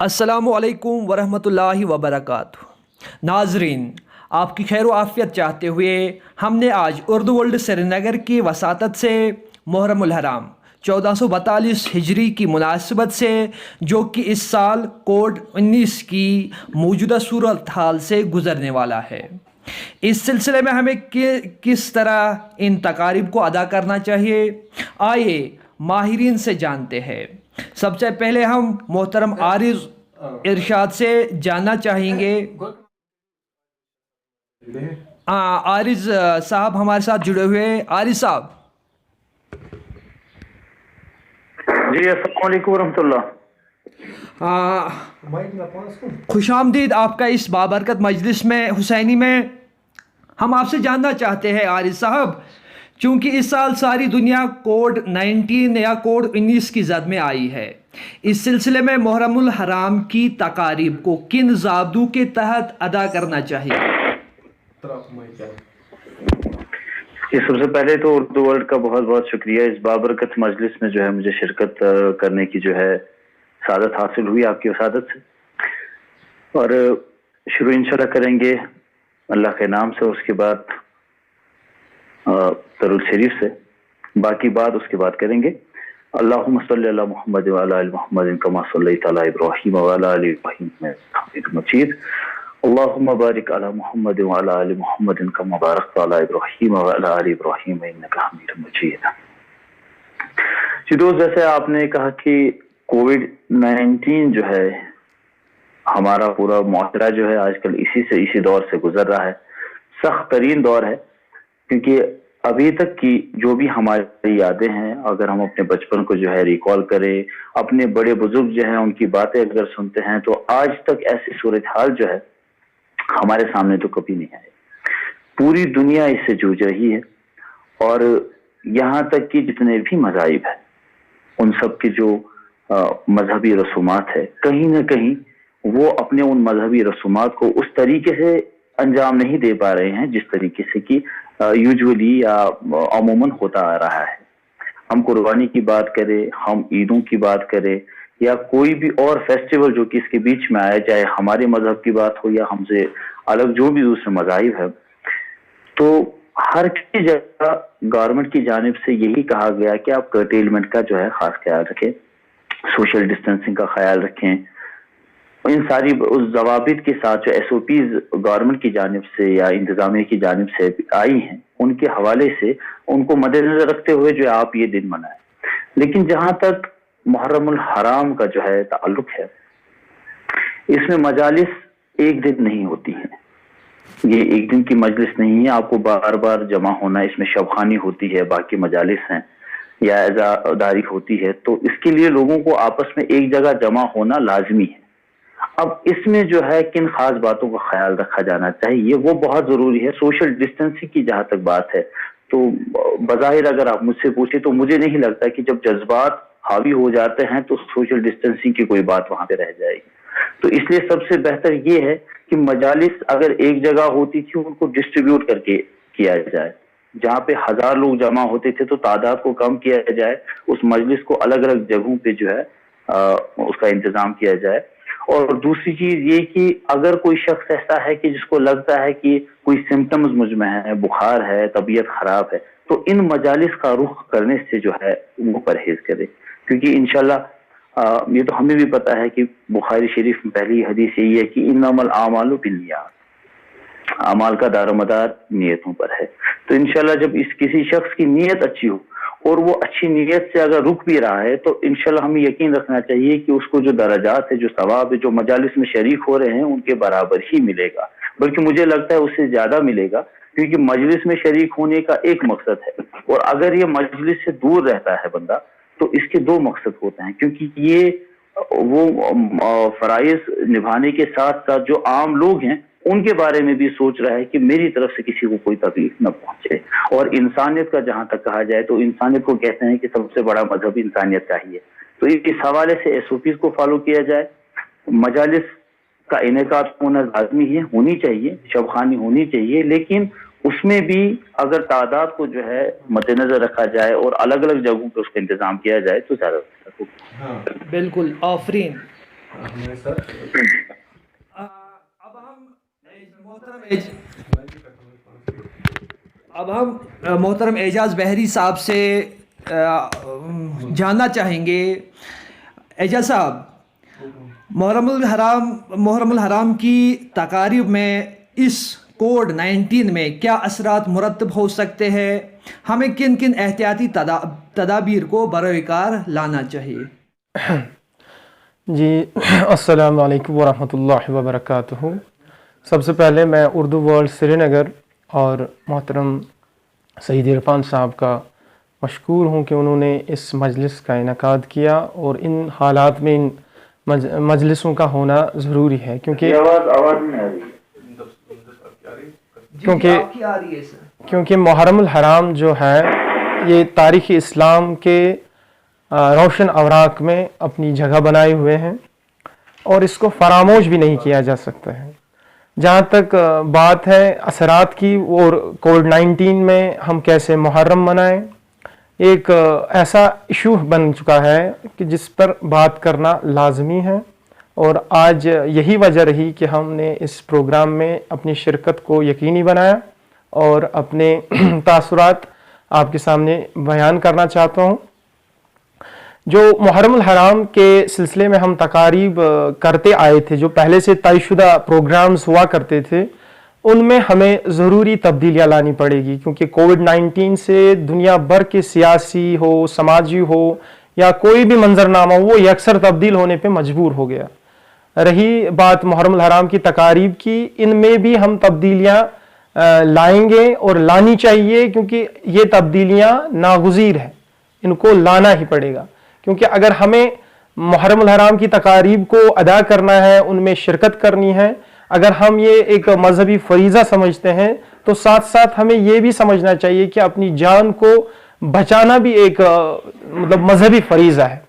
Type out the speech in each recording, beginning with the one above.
अस्सलामुअलैकुम वरहमतुल्लाहि वबरकातुहू। नाजरीन, आपकी खैर व आफ़ियत चाहते हुए हमने आज उर्दू वर्ल्ड श्रीनगर की वसातत से मुहर्रमुल हराम 1442 हिजरी की मुनासिबत से, जो कि इस साल कोड 19 की मौजूदा सूरत हाल से गुज़रने वाला है, इस सिलसिले में हमें किस तरह इन तकारीब को अदा करना चाहिए, आइए माहिरीन से जानते हैं। सबसे पहले हम मोहतरम आरिज इरशाद से जानना चाहेंगे। आरिज साहब हमारे साथ जुड़े हुए। आरिज साहब जी, अस्सलाम वालेकुम रहमतुल्लाह। खुशामदीद आपका इस बाबरकत मजलिस में हुसैनी में। हम आपसे जानना चाहते हैं आरिज साहब, चूँकि इस साल सारी दुनिया कोड 19 या कोड 19 की जद में आई है, इस सिलसिले में मुहर्रमुल हराम की तकारीब को किन ज़ाब्तों के तहत अदा करना चाहिए? सबसे पहले तो उर्दू वर्ल्ड का बहुत बहुत शुक्रिया। इस बाबरकत मजलिस में जो है मुझे शिरकत करने की जो है सादत हासिल हुई आपकी वसादत से, और शुरू इंशाल्लाह करेंगे अल्लाह के नाम से, उसके बाद दरूद शरीफ से, बाकी बात उसके बाद करेंगे। अल्लाहुम्मा सल्ली अला मुहम्मद व अला आलि मुहम्मद कमा सल्लैता अला इब्राहीम व अला आलि इब्राहीम इन्नका हमीदुम मजीद। अल्लाहुम्मा बारिक अला मुहम्मद व अला आलि मुहम्मद कमा बारकता अला इब्राहीम व अला आलि इब्राहीम इन्नका हमीदुम मजीद। जी दोस्त, जैसे आपने कहा कि कोविड-19 जो है हमारा पूरा मुआशरा जो है आजकल इसी दौर से गुजर रहा है। सख्त तरीन दौर है, क्योंकि अभी तक की जो भी हमारी यादें हैं, अगर हम अपने बचपन को जो है रिकॉल करें, अपने बड़े बुजुर्ग जो हैं उनकी बातें अगर सुनते हैं, तो आज तक ऐसी सूरत हाल जो है हमारे सामने तो कभी नहीं आई। पूरी दुनिया इससे जूझ रही है, और यहाँ तक कि जितने भी मज़ाहिब हैं उन सब की जो मजहबी रसूमात है, कहीं ना कहीं वो अपने उन मजहबी रसूमात को उस तरीके से अंजाम नहीं दे पा रहे हैं जिस तरीके से कि यूजुअली या अमूमन होता आ रहा है। हम कुर्बानी की बात करें, हम ईदों की बात करें, या कोई भी और फेस्टिवल जो कि इसके बीच में आया, चाहे हमारे मजहब की बात हो या हमसे अलग जो भी दूसरे मज़ाहिब है, तो हर की जगह गवर्नमेंट की जानिब से यही कहा गया कि आप कर्टेलमेंट का जो है खास ख्याल रखें, सोशल डिस्टेंसिंग का ख्याल रखें। इन सारी उस जवाबित के साथ जो SOPs गवर्नमेंट की जानिब से या इंतजामिया की जानिब से आई हैं, उनके हवाले से उनको मद्देनजर रखते हुए जो आप ये दिन मनाएं। लेकिन जहां तक मुहर्रमुल हराम का जो है ताल्लुक है, इसमें मजालिस एक दिन नहीं होती हैं। ये एक दिन की मजलिस नहीं है, आपको बार बार जमा होना, इसमें शबखानी होती है, बाकी मजालिस हैं या अज़ादारी होती है, तो इसके लिए लोगों को आपस में एक जगह जमा होना लाजमी है। अब इसमें जो है किन खास बातों का ख्याल रखा जाना चाहिए, वो बहुत जरूरी है। सोशल डिस्टेंसिंग की जहां तक बात है, तो बज़ाहिर अगर आप मुझसे पूछे तो मुझे नहीं लगता कि जब जज्बात हावी हो जाते हैं तो सोशल डिस्टेंसिंग की कोई बात वहां पे रह जाएगी। तो इसलिए सबसे बेहतर ये है कि मजालिस अगर एक जगह होती थी, उनको डिस्ट्रीब्यूट करके किया जाए। जहाँ पे 1000 लोग जमा होते थे तो तादाद को कम किया जाए, उस मजलिस को अलग अलग जगहों पे जो है उसका इंतजाम किया जाए। और दूसरी चीज ये कि अगर कोई शख्स ऐसा है कि जिसको लगता है कि कोई सिम्टम्स मुझ में है, बुखार है, तबीयत खराब है, तो इन मजालिस का रुख करने से जो है वो परहेज करे। क्योंकि इंशाल्लाह ये तो हमें भी पता है कि बुखारी शरीफ में पहली हदीस यही है कि इन्नमल आमालु बिन्नियात, अमाल का दारोमदार नियतों पर है। तो इंशाल्लाह जब किसी शख्स की नीयत अच्छी हो और वो अच्छी नीयत से अगर रुक भी रहा है, तो इंशाल्लाह हमें यकीन रखना चाहिए कि उसको जो दर्जात है, जो सवाब है, जो मजालिस में शरीक हो रहे हैं उनके बराबर ही मिलेगा, बल्कि मुझे लगता है उससे ज्यादा मिलेगा। क्योंकि मजलिस में शरीक होने का एक मकसद है, और अगर ये मजलिस से दूर रहता है बंदा, तो इसके दो मकसद होते हैं। क्योंकि ये वो फराइज निभाने के साथ साथ जो आम लोग हैं उनके बारे में भी सोच रहा है कि मेरी तरफ से किसी को कोई तकलीफ न पहुंचे। और इंसानियत का जहां तक कहा जाए तो इंसानियत को कहते हैं कि सबसे बड़ा मजहब इंसानियत का ही है। तो इस हवाले से SOPs को फॉलो किया जाए। मजालिस का इनेकाद होना लाजमी है, होनी चाहिए, शबखानी होनी चाहिए, लेकिन उसमें भी अगर तादाद को जो है मद्देनजर रखा जाए और अलग अलग जगहों पे उसका इंतजाम किया जाए तो ज्यादा बेहतर होगा। बिल्कुल आफरीन। اب ہم محترم اعجاز بحری صاحب سے جاننا چاہیں گے. اعجاز صاحب، محرم الحرام کی تقاریب میں اس کووڈ-19 میں کیا اثرات مرتب ہو سکتے ہیں؟ ہمیں کن کن احتیاطی تدابیر کو برائے کار لانا چاہیے؟ جی السلام علیکم ورحمۃ اللہ وبرکاتہ. سب سے پہلے میں اردو ورلڈ سری نگر اور محترم سعید عرفان صاحب کا مشکور ہوں کہ انہوں نے اس مجلس کا انعقاد کیا، اور ان حالات میں ان مجلسوں کا ہونا ضروری ہے کیونکہ کیونکہ محرم الحرام جو ہے یہ تاریخ اسلام کے روشن اوراق میں اپنی جگہ بنائے ہوئے ہیں، اور اس کو فراموش بھی نہیں کیا جا سکتا ہے. جہاں تک بات ہے اثرات کی اور کووڈ-19 میں ہم کیسے محرم منائیں، ایک ایسا ایشو بن چکا ہے کہ جس پر بات کرنا لازمی ہے، اور آج یہی وجہ رہی کہ ہم نے اس پروگرام میں اپنی شرکت کو یقینی بنایا اور اپنے تاثرات آپ کے سامنے بیان کرنا چاہتا ہوں. جو محرم الحرام کے سلسلے میں ہم تقاریب کرتے آئے تھے، جو پہلے سے طے شدہ پروگرامز ہوا کرتے تھے، ان میں ہمیں ضروری تبدیلیاں لانی پڑے گی، کیونکہ کووڈ-19 سے دنیا بھر کے سیاسی ہو، سماجی ہو یا کوئی بھی منظرنامہ ہو، وہ یکسر تبدیل ہونے پہ مجبور ہو گیا. رہی بات محرم الحرام کی تقاریب کی، ان میں بھی ہم تبدیلیاں لائیں گے اور لانی چاہیے، کیونکہ یہ تبدیلیاں ناگزیر ہیں، ان کو لانا ہی پڑے گا. کیونکہ اگر ہمیں محرم الحرام کی تقاریب کو ادا کرنا ہے، ان میں شرکت کرنی ہے، اگر ہم یہ ایک مذہبی فریضہ سمجھتے ہیں، تو ساتھ ساتھ ہمیں یہ بھی سمجھنا چاہیے کہ اپنی جان کو بچانا بھی ایک مذہبی فریضہ ہے.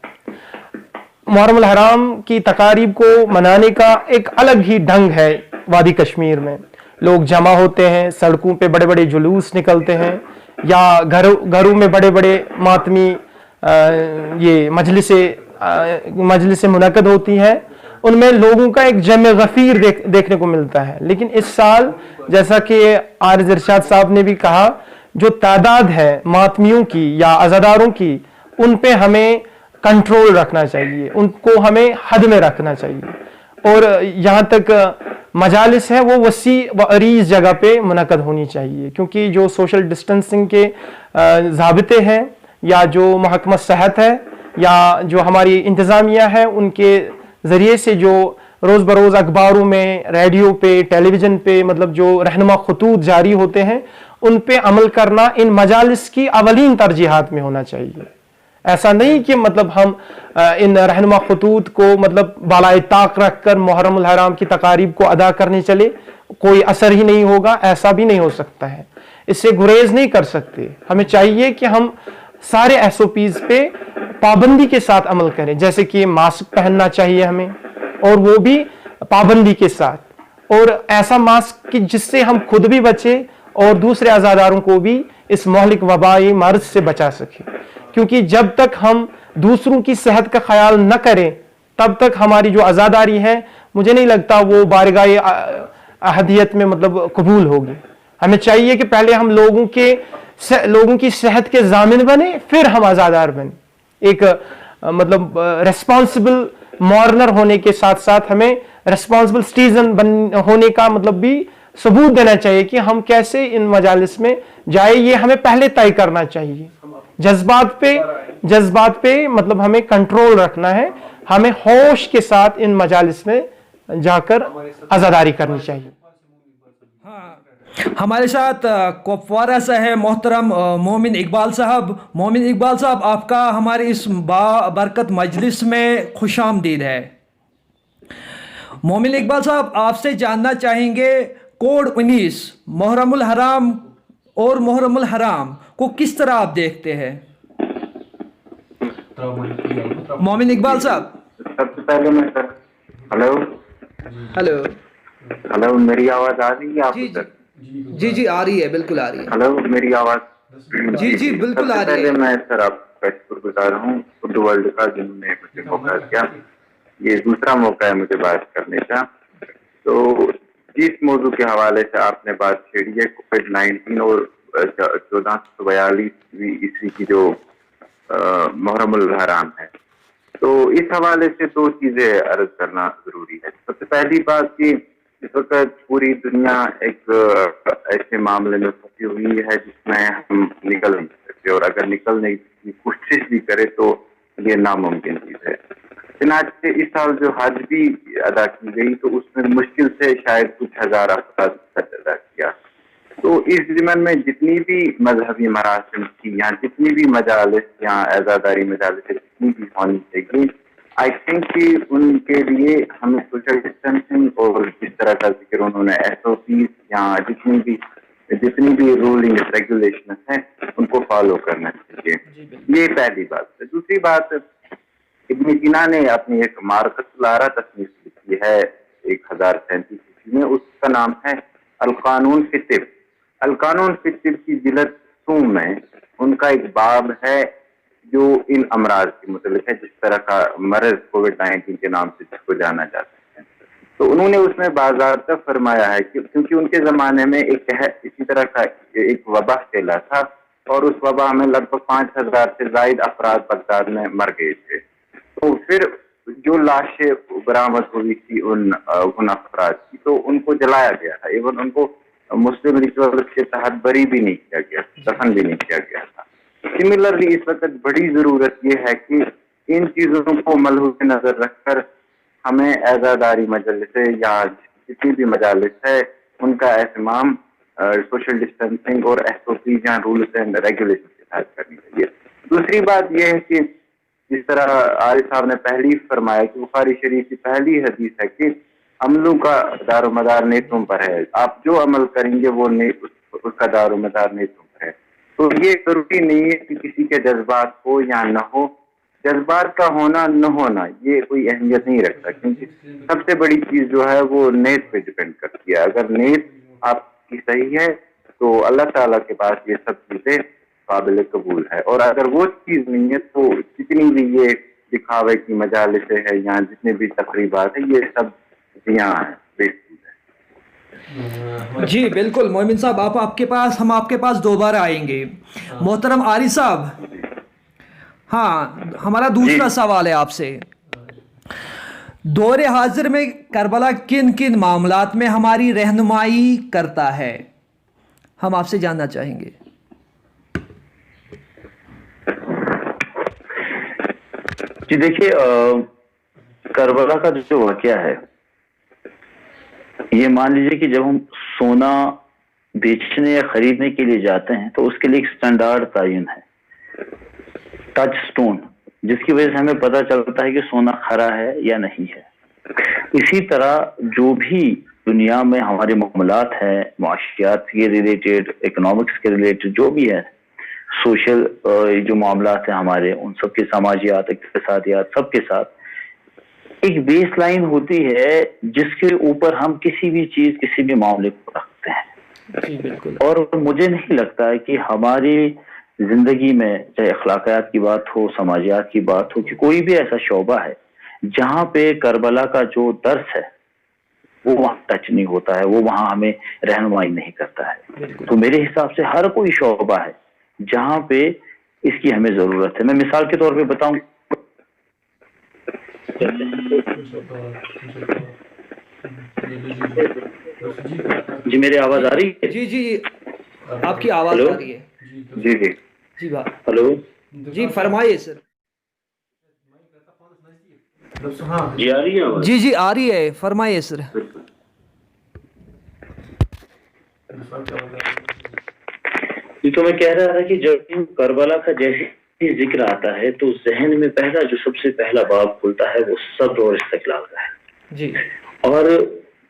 محرم الحرام کی تقاریب کو منانے کا ایک الگ ہی ڈھنگ ہے. وادی کشمیر میں لوگ جمع ہوتے ہیں، سڑکوں پہ بڑے بڑے جلوس نکلتے ہیں، یا گھروں میں بڑے بڑے ماتمی یہ مجلسیں منعقد ہوتی ہیں، ان میں لوگوں کا ایک جمع غفیر دیکھنے کو ملتا ہے. لیکن اس سال جیسا کہ عارض ارشاد صاحب نے بھی کہا، جو تعداد ہے ماتمیوں کی یا عزاداروں کی، ان پہ ہمیں کنٹرول رکھنا چاہیے، ان کو ہمیں حد میں رکھنا چاہیے. اور یہاں تک مجالس ہے وہ وسیع و عریض جگہ پہ منعقد ہونی چاہیے، کیونکہ جو سوشل ڈسٹنسنگ کے ضابطے ہیں، یا جو محکمہ صحت ہے، یا جو ہماری انتظامیہ ہے، ان کے ذریعے سے جو روز بروز اخباروں میں، ریڈیو پہ، ٹیلی ویژن پہ جو رہنما خطوط جاری ہوتے ہیں، ان پہ عمل کرنا ان مجالس کی اولین ترجیحات میں ہونا چاہیے. ایسا نہیں کہ ہم ان رہنما خطوط کو بالائے طاق رکھ کر محرم الحرام کی تقاریب کو ادا کرنے چلے، کوئی اثر ہی نہیں ہوگا. ایسا بھی نہیں ہو سکتا ہے، اس سے گریز نہیں کر سکتے. ہمیں چاہیے کہ ہم سارے SOPs پہ پابندی کے ساتھ عمل کریں، جیسے کہ ماسک پہننا چاہیے ہمیں، اور وہ بھی پابندی کے ساتھ، اور ایسا ماسک کہ جس سے ہم خود بھی بچیں اور دوسرے عزاداروں کو بھی اس مہلک وبائی مرض سے بچا سکیں. کیونکہ جب تک ہم دوسروں کی صحت کا خیال نہ کریں، تب تک ہماری جو عزاداری ہے، مجھے نہیں لگتا وہ بارگاہ احدیت میں قبول ہوگی. ہمیں چاہیے کہ پہلے ہم لوگوں کی صحت کے ضامن بنے، پھر ہم عزادار بنے. ایک ریسپانسبل مورنر ہونے کے ساتھ ساتھ ہمیں ریسپانسبل سٹیزن ہونے کا بھی ثبوت دینا چاہیے کہ ہم کیسے ان مجالس میں جائیں. یہ ہمیں پہلے طے کرنا چاہیے. جذبات پہ ہمیں کنٹرول رکھنا ہے. ہمیں ہوش کے ساتھ ان مجالس میں جا کر عزاداری کرنی چاہیے. ہمارے ساتھ کپوارہ سے ہے محترم مومن اقبال صاحب. مومن اقبال صاحب، آپ کا ہمارے اس برکت مجلس میں خوش آمدید ہے. مومن اقبال صاحب، آپ سے جاننا چاہیں گے کووڈ-19 محرم الحرام اور محرم الحرام کو کس طرح آپ دیکھتے ہیں؟ مومن اقبال صاحب، سب سے پہلے میں ہلو میری آواز آ رہی ہے آپ کو؟ جی آ رہی ہے، بالکل آ رہی ہے. ہلو میری آواز جی بالکل آ رہی ہے. پہلے میں سر آپ کا شکر گزار ہوں اردو ورلڈ کا، جنہوں نے مجھے موقع دیا. یہ دوسرا موقع ہے مجھے بات کرنے کا. تو جس موضوع کے حوالے سے آپ نے بات چھیڑی ہے کووڈ-19 اور 1442 عیسوی کی جو محرم الحرام ہے، تو اس حوالے سے دو چیزیں عرض کرنا ضروری ہے. سب سے پہلی بات کہ اس وقت پوری دنیا ایک ایسے معاملے میں پھنسی ہوئی ہے جس میں ہم نکل نہیں سکتے، اور اگر نکلنے کی کوشش بھی کرے تو یہ ناممکن چیز ہے. چنانچہ اس سال جو حج بھی ادا کی گئی تو اس میں مشکل سے شاید کچھ ہزار افراد حج ادا کیا. تو اس ضمن میں جتنی بھی مذہبی مراسم تھی یا جتنی بھی مجالس یا عزاداری مجالس جتنی بھی ہونی چاہیے، آئی تھنک کہ ان کے لیے ہمیں سوشل ڈسٹینسنگ اور جس طرح کا ذکر انہوں نے SOPs یا جتنی بھی رولنگ ریگولیشن ہیں ان کو فالو کرنا چاہیے. یہ پہلی بات ہے. دوسری بات، ابن سینا نے اپنی ایک معرکۃ الآراء تصنیف لکھی ہے 1037 عیسوی میں. اس کا نام ہے القانون فی الطب. القانون فی الطب کی جلد 100 میں ان کا ایک باب ہے جو ان امراض کے متعلق ہے، جس طرح کا مرض کووڈ-19 کے نام سے جس کو جانا جاتا ہے. تو انہوں نے اس میں باضابطہ فرمایا ہے کہ کیونکہ ان کے زمانے میں ایک اسی طرح کا ایک وبا پھیلا تھا اور اس وبا میں لگ بھگ 5000 سے زائد افراد بغداد میں مر گئے تھے. تو پھر جو لاشیں برآمد ہوئی تھی ان افراد کی تو ان کو جلایا گیا تھا. ایون ان کو مسلم ریچولز کے تحت بری بھی نہیں کیا گیا، دفن بھی نہیں کیا گیا تھا. سملرلی اس وقت بڑی ضرورت یہ ہے کہ ان چیزوں کو ملحوظ نظر رکھ کر ہمیں عزاداری مجلس یا جتنی بھی مجالس ہے ان کا اہتمام سوشل ڈسٹینسنگ اور SOP یا رولز اینڈ ریگولیشن کے ساتھ کرنی چاہیے. دوسری بات یہ ہے کہ جس طرح عارف صاحب نے پہلی فرمایا کہ بخاری شریف کی پہلی حدیث ہے کہ عملوں کا دار و مدار نیتوں پر ہے. آپ جو عمل کریں گے وہ اس کا دار و مدار نیتوں پر ہے. تو یہ ضروری نہیں ہے کہ کسی کے جذبات ہو یا نہ ہو. جذبات کا ہونا نہ ہونا یہ کوئی اہمیت نہیں رکھتا، کیونکہ سب سے بڑی چیز جو ہے وہ نیت پہ ڈپینڈ کرتی ہے. اگر نیت آپ کی صحیح ہے تو اللہ تعالیٰ کے پاس یہ سب چیزیں قابل قبول ہے. اور اگر وہ چیز نہیں ہے تو جتنی بھی یہ دکھاوے کی مجالسیں ہیں یا جتنے بھی تقریبات ہیں یہ سب ضیاء ہیں، بےسود ہیں. جی بالکل مومن صاحب، ہم آپ کے پاس دوبارہ آئیں گے. محترم عاری صاحب، ہاں ہمارا دوسرا سوال ہے آپ سے. دور حاضر میں کربلا کن کن معاملات میں ہماری رہنمائی کرتا ہے؟ ہم آپ سے جاننا چاہیں گے. جی دیکھیے، کربلا کا جو واقعہ ہے یہ مان لیجیے کہ جب ہم سونا بیچنے یا خریدنے کے لیے جاتے ہیں تو اس کے لیے ایک سٹینڈرڈ تعین ہے، ٹچ سٹون، جس کی وجہ سے ہمیں پتہ چلتا ہے کہ سونا کھرا ہے یا نہیں ہے. اسی طرح جو بھی دنیا میں ہمارے معاملات ہیں، معاشیات کے ریلیٹڈ، اکنامکس کے ریلیٹڈ جو بھی ہے، سوشل جو معاملات ہیں ہمارے، ان سب کے سماجیات، اقتصادیات، سب کے ساتھ ایک بیس لائن ہوتی ہے جس کے اوپر ہم کسی بھی چیز، کسی بھی معاملے کو رکھتے ہیں. اور مجھے نہیں لگتا ہے کہ ہماری زندگی میں چاہے اخلاقیات کی بات ہو، سماجیات کی بات ہو، کہ کوئی بھی ایسا شعبہ ہے جہاں پہ کربلا کا جو درس ہے وہ وہاں ٹچ نہیں ہوتا ہے، وہ وہاں ہمیں رہنمائی نہیں کرتا ہے. تو میرے حساب سے ہر کوئی شعبہ ہے جہاں پہ اس کی ہمیں ضرورت ہے. میں مثال کے طور پہ بتاؤں، جی میری آواز آ رہی ہے؟ جی آپ کی آواز آ رہی ہے. جی ہلو جی فرمائیے سر. جی آ رہی ہے؟ جی آ رہی ہے، فرمائیے سر. جی تو میں کہہ رہا تھا کہ جب کربلا کا جیسے ذکر آتا ہے تو ذہن میں جو سب سے پہلا باب کھلتا ہے وہ صبر اور استقلال کا ہے. جی. اور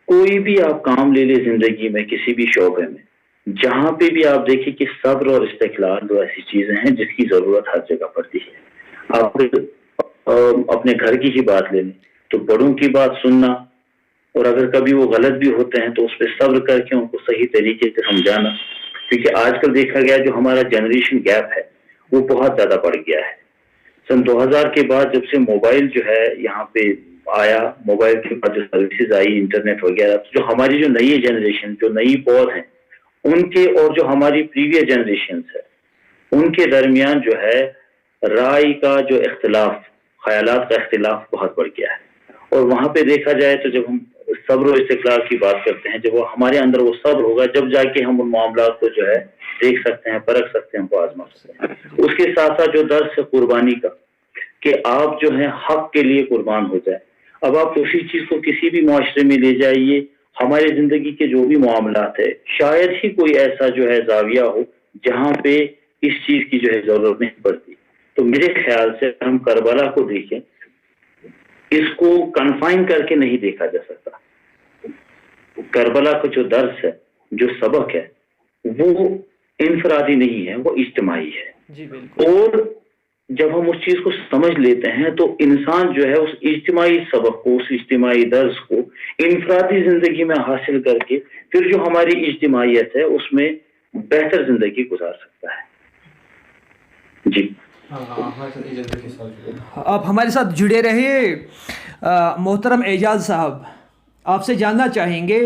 کوئی بھی آپ کام لے لے زندگی میں کسی بھی شعبے میں، جہاں پہ بھی آپ دیکھیں کہ صبر اور استقلال دو ایسی چیزیں ہیں جس کی ضرورت ہر جگہ پڑتی ہے. آپ اپنے گھر کی ہی بات لے لیں تو بڑوں کی بات سننا، اور اگر کبھی وہ غلط بھی ہوتے ہیں تو اس پہ صبر کر کے ان کو صحیح طریقے سے سمجھانا. کیونکہ آج کل دیکھا گیا جو ہمارا جنریشن گیپ ہے وہ بہت زیادہ بڑھ گیا ہے. سن 2000 کے بعد جب سے موبائل جو ہے یہاں پہ आया, मोबाइल के बाद जो सर्विसेज आई, इंटरनेट वगैरह, तो जो हमारी जो नई जनरेशन, जो नई पौध है, उनके और जो हमारी प्रीवियस जनरेशन है, उनके दरमियान जो है राय का जो इख्तिलाफ, ख्यालात का इख्तिलाफ बहुत बढ़ गया है। और वहां पे देखा जाए तो जब हम सब्र और इस्तिक़लाल की बात करते हैं, जब वो हमारे अंदर वो सब्र होगा, जब जाके हम उन मामलात को जो है देख सकते हैं, परख सकते हैं, उनको आजमा सकते हैं। उसके साथ साथ जो दर्स है कुर्बानी का, कि आप जो है हक के लिए कुर्बान हो जाए। अब आप उसी चीज को किसी भी मुआशरे में ले जाइए, हमारी जिंदगी के जो भी मामलात है, शायद ही कोई ऐसा जो है जाविया हो जहां पे इस चीज की जो है जरूरत नहीं पड़ती। तो मेरे ख्याल से हम करबला को देखें, इसको कन्फाइन करके नहीं देखा जा सकता। करबला का जो दर्स है, जो सबक है, वो इनफरादी नहीं है, वो इज्तिमाई है। जी बिल्कुल। और जब हम उस चीज को समझ लेते हैं तो इंसान जो है उस इज्तिमाई सबक को, उस इज्तिमाई दर्स को इनफरादी जिंदगी में हासिल करके फिर जो हमारी इज्तिमाइयत है उसमें बेहतर जिंदगी गुजार सकता है। जी, आप हमारे साथ जुड़े रहिए। मोहतरम एजाज साहब, आपसे जानना चाहेंगे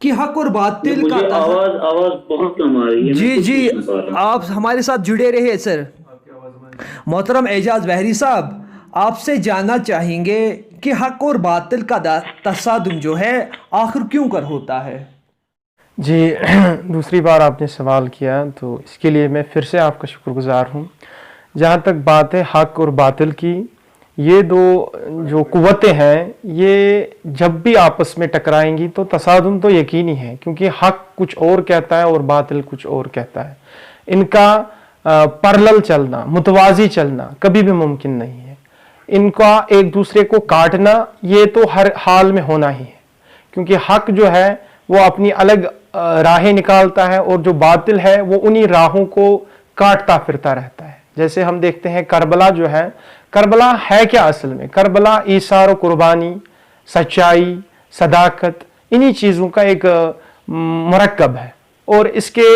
कि हक और बातिल मुझे का आवाज बहुत कम आ रही है। जी मैं कुछ जी, नहीं सुन पा रहा हूं। आप हमारे साथ जुड़े रहिए सर। मोहतरम एजाज बहरी साहब, आपसे जानना चाहेंगे कि हक और बातिल का तसादुम जो है आखिर क्यों कर होता है? जी दूसरी बार आपने सवाल किया तो इसके लिए मैं फिर से आपका शुक्रगुजार हूँ। जहाँ तक बात है हक और बातिल की, ये दो जो कुव्वतें हैं ये जब भी आपस में टकराएंगी तो तसादुम तो यकीनी है, क्योंकि हक कुछ और कहता है और बातिल कुछ और कहता है। इनका पैरेलल चलना, मुतवाजी चलना कभी भी मुमकिन नहीं है। इनका एक दूसरे को काटना ये तो हर हाल में होना ही है, क्योंकि हक जो है वो अपनी अलग राहें निकालता है और जो बातिल है वो उन्हीं राहों को काटता फिरता रहता है। जैसे हम देखते हैं करबला जो है, करबला है क्या असल में? करबला ईसार कुर्बानी, सच्चाई, सदाकत, इन्हीं चीज़ों का एक मरकब है। और इसके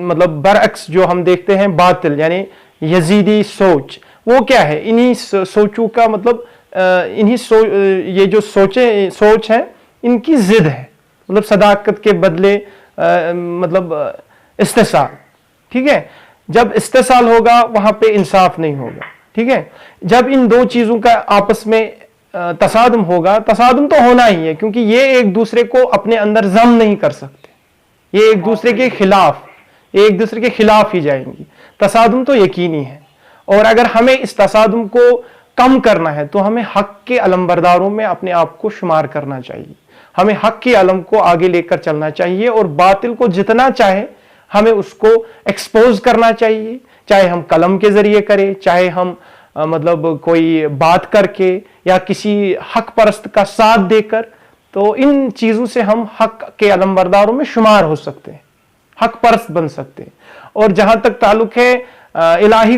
मतलब बरअक्स जो हम देखते हैं बातिल यानी यजीदी सोच, वो क्या है? इन्हीं सोचों का मतलब ये जो सोच है इनकी जिद है, मतलब सदाकत के बदले मतलब इस्तेसाल। ठीक है, जब इस्तेसाल होगा वहां पे इंसाफ नहीं होगा। ठीक है, जब इन दो चीजों का आपस में तसादुम होगा, तसादुम तो होना ही है, क्योंकि ये एक दूसरे को अपने अंदर जम नहीं कर सकते, ये एक दूसरे के खिलाफ ही जाएंगी। तसादुम तो यकीनी है। और अगर हमें इस तसादुम को कम करना है तो हमें हक के अलमबरदारों में अपने आप को शुमार करना चाहिए। हमें हक के अलम को आगे लेकर चलना चाहिए और बातिल को जितना चाहे हमें उसको एक्सपोज करना चाहिए, चाहे हम कलम के जरिए करें, चाहे हम मतलब कोई बात करके या किसी हक परस्त का साथ देकर। तो इन चीज़ों से हम हक के अलमबरदारों में शुमार हो सकते हैं, हक परस्त बन सकते हैं। और जहां तक ताल्लुक है इलाही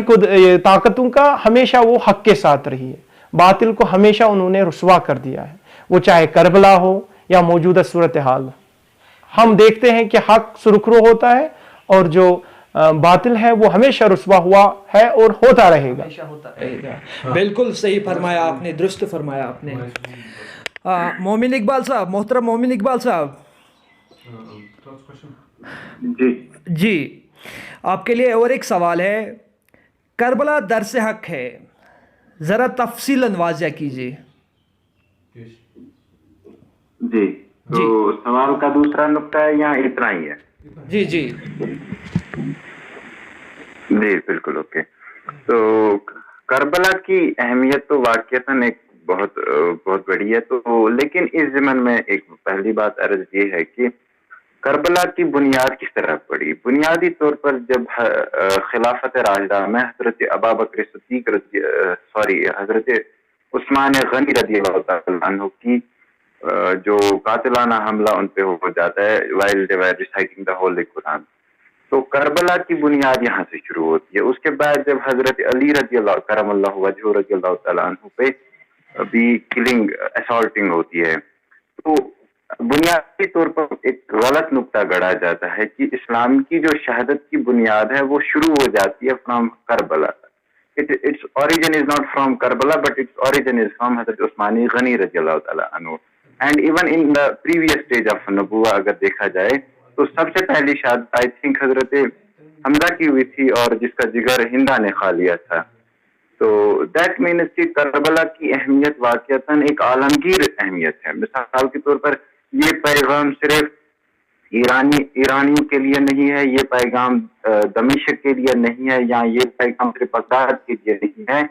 ताकतों का, हमेशा वो हक के साथ रही है, बातिल को हमेशा उन्होंने रुसवा कर दिया है, वो चाहे करबला हो या मौजूदा सूरत हाल हो। हम देखते हैं कि हक सुरखरू होता है और जो बातिल है वो हमेशा रुसवा हुआ है और होता रहेगा, हमेशा होता रहेगा। बिल्कुल सही फरमाया आपने, दुरुस्त फरमाया आपने। मोमिन इकबाल साहब, मोहतरम मोमिन इकबाल साहब। जी, आपके लिए और एक सवाल है। करबला दर्स हक है, जरा तफसीलन वाज़िया कीजिए। जी, तो सवाल का दूसरा नुक्ता है या इतना ही है? जी जी जी बिल्कुल, ओके। तो करबला की अहमियत तो वाकईतन एक बहुत बहुत बड़ी है। तो लेकिन इस ज़मन में एक पहली बात अर्ज ये है कि करबला की बुनियाद किस तरह पड़ी। बुनियादी तौर पर जब खिलाफत राशिदा में हजरत अबू बकर सिद्दीक हजरत उस्मान गनी रज़ियल्लाहु तआला अन्हु की जो कातिलाना हमला उन पे हो जाता है while they were reciting the Holi Quran, तो करबला की बुनियाद यहाँ से शुरू होती है। उसके बाद जब हजरत अली रज़ियल्लाहु करमल्लाहु वजहहु रज़ियल्लाहु तआला अन्हु पे भी किलिंग असॉल्टिंग होती है, तो बुनियादी तौर पर एक गलत नुक्ता गढ़ा जाता है कि इस्लाम की जो शहादत की बुनियाद है वो शुरू हो जाती है from Karbala. its origin is not from Karbala, but its origin is from Hazrat Usmani Ghani radiallahu ta'ala anhu. And even in the previous stage of Nubuwa अगर देखा जाए तो सबसे पहली शहादत आई थिंक हजरत हमजा की हुई थी और जिसका जिगर हिंदा ने खा लिया था. तो दैट मीन्स कि करबला की अहमियत वाकईतन एक आलमगीर अहमियत है. मिसाल के तौर पर ये पैगाम सिर्फ ईरानियों के लिए नहीं है, ये पैगाम दमिश्क के लिए नहीं है, या ये पैगाम सिर्फ बगदाद के लिए नहीं है,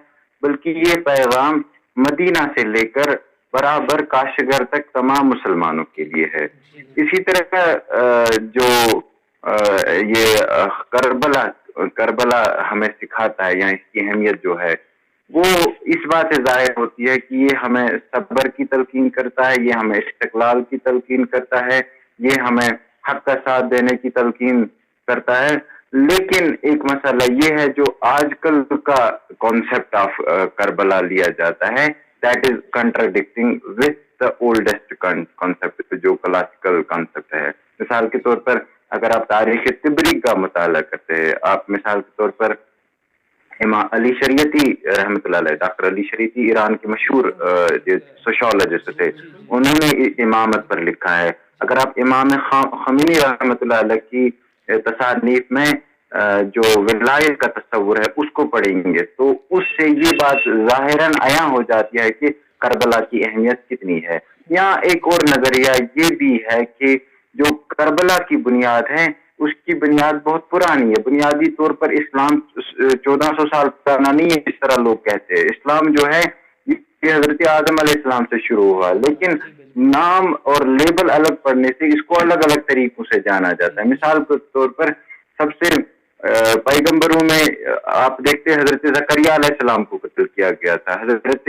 बल्कि ये पैगाम मदीना से लेकर बराबर काशगर तक तमाम मुसलमानों के लिए है. इसी तरह का जो ये करबला हमें सिखाता है या इसकी अहमियत जो है वो इस बात से जाहिर होती है कि ये हमें सब्र की तलकीन करता है, ये हमें इस्तिकलाल की तलकीन करता है, ये हमें हक का साथ देने की तलकीन करता है. लेकिन एक मसला ये है जो आजकल का कॉन्सेप्ट ऑफ करबला लिया जाता है, that is contradicting with the oldest concept जो क्लासिकल कॉन्सेप्ट है. मिसाल के तौर पर अगर आप तारीख तिबरी का मुताला करते हैं, आप मिसाल के तौर पर इमाम अली शरीयती रहमतुल्लाह अलैह, डॉक्टर अली शरीयती ईरान के मशहूर सोशियोलॉजिस्ट थे, उन्होंने इमामत पर लिखा है. अगर आप इमाम खमीनी रहमतुल्लाह अलैह की तसानीफ में जो विलायत का तस्वुर है उसको पढ़ेंगे तो उससे ये बात जाहिरन आया हो जाती है कि करबला की अहमियत कितनी है. यहाँ एक और नजरिया ये भी है कि जो करबला की बुनियाद है उसकी बुनियाद बहुत पुरानी है. बुनियादी तौर पर इस्लाम 1400 साल पुराना नहीं है इस तरह लोग कहते हैं. इस्लाम जो है ये हजरत आदम अलैहिस्सलाम से शुरू हुआ, लेकिन नाम और लेबल अलग पड़ने से इसको अलग अलग तरीकों से जाना जाता है. मिसाल के तौर पर सबसे पैगंबरों में आप देखते हैं हजरत ज़करिया अलैहिस्सलाम को कत्ल किया गया था. हजरत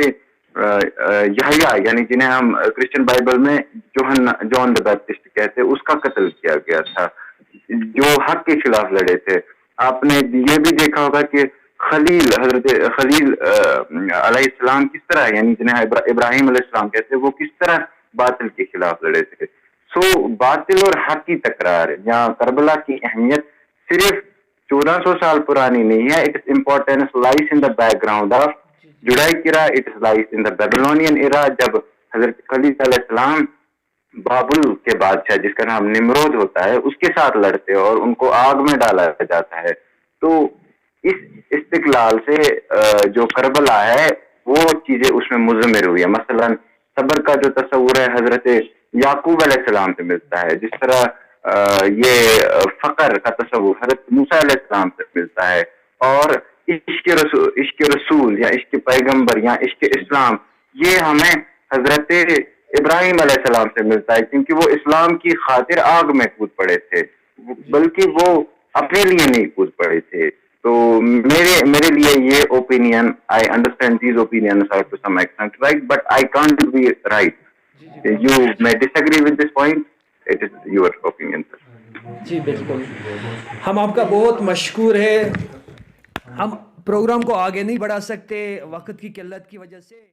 यहया यानी जिन्हें हम क्रिश्चियन बाइबल में जॉन द बैप्टिस्ट कहते हैं उसका कत्ल किया गया था, जो हक के खिलाफ लड़े थे. आपने ये भी देखा होगा कि हजरत खलील अलैहिस्सलाम किस तरह यानी जिन्हें इब्राहिम अलैहिस्सलाम कहते हैं वो किस तरह बातिल के खिलाफ लड़े थे. सो बातिल और हक की तकरार या करबला की अहमियत सिर्फ 1400 साल पुरानी नहीं है. It is importance lies in the background of Judaic era, it is lies in the Babylonian era, जब हजरत खलील अलैहिस्सलाम बाबुल के बादशाह जिसका नाम निमरोद होता है उसके साथ लड़ते और उनको आग में डाला जाता है. तो इस इस्तिकलाल से जो करबला है वो चीजें उसमें मुज़म्मिर हुई है. मसलन सब्र का जो तस्वुर है हजरत याकूब अलैहिस्सलाम से मिलता है, जिस तरह ये फकर का तस्वुर हजरत मूसा अलैहिस्सलाम से मिलता है, और इश्क रसूल या इश्क पैगंबर या इश्क इस्लाम ये हमें हजरत इब्राहिम अलैहिस्सलाम से मिलता है, क्योंकि वो इस्लाम की खातिर आग में कूद पड़े थे, बल्कि वो अपने लिए नहीं कूद पड़े थे. तो मेरे लिए ये opinion, I understand these opinions are to some extent right, but I can't be right. You may disagree with this point, it is your opinion. जी बिल्कुल, हम आपका बहुत मशकूर है. हम प्रोग्राम को आगे नहीं बढ़ा सकते वक्त की किल्लत की वजह से.